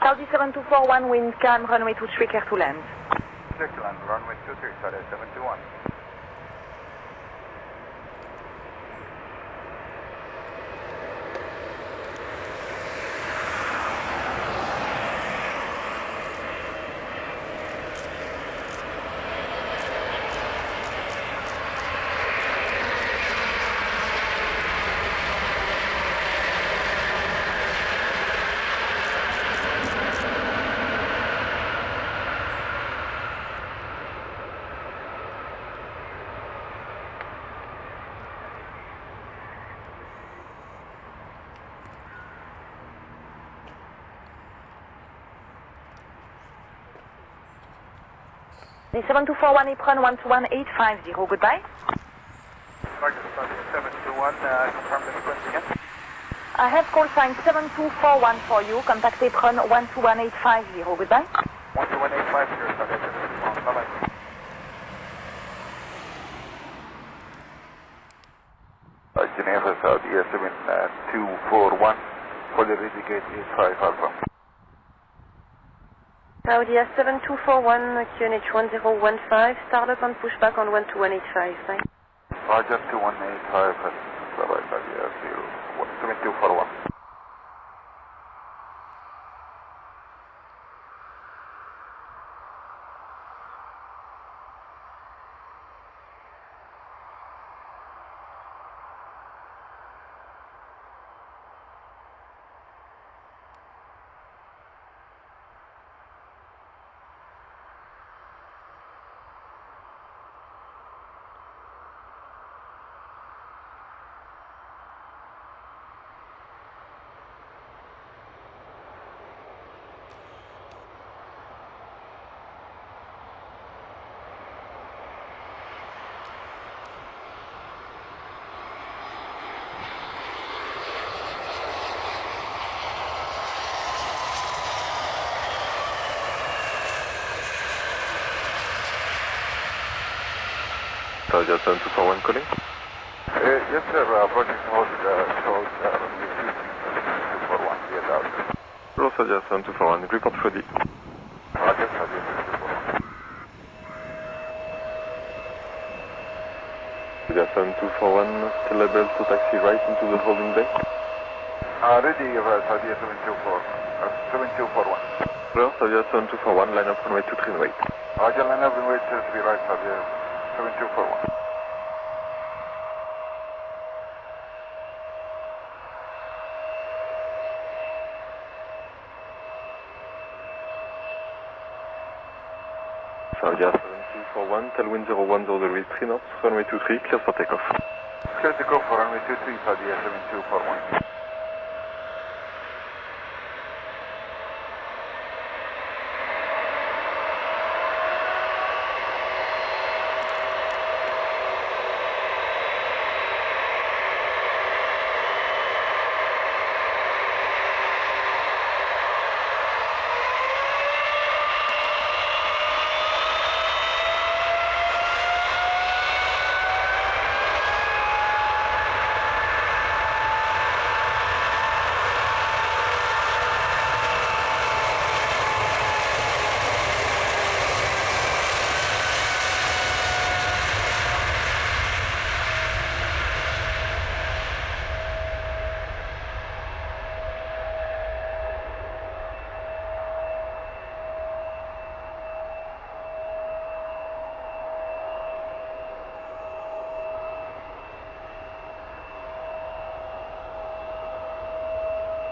Saudi 7241, wind calm, runway 23, clear to land. Clear to land, runway 23, Saudi 721. The 7241, apron 121,850, goodbye. Roger, Saudi 721, confirm the sequence again. I have call sign 7241 for you, contact apron 121,850, goodbye. 121,850, Saudi 721, bye-bye. Geneva, Saudi 7241, fully ready gate 85 Alpha. Saudi 7241, QNH 1015, startup and pushback on 12185. Bye. Roger 2185, bye-bye, Saudi 7241. Saudi 7241 calling? Yes, sir. Project hold shows runway 241. Yes, out. Hello, Saudi 7241, report ready. Roger, Saudi 7241. Saudi 7241, still able to taxi right into the holding bay? Ready, Saudi 7241. Hello, Saudi 7241, line up runway 23 and wait. Roger, line up runway 23 right, Saudi 7241. Saudi 7241, tailwind 010 degrees 3 knots, runway 23, clear for takeoff. Clear to go for runway 23, Saudi 7241.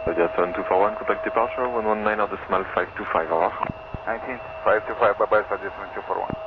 Saudi 7241, contact departure 119 at decimal 525, over. 19, 525, bye-bye, Saudi 7241.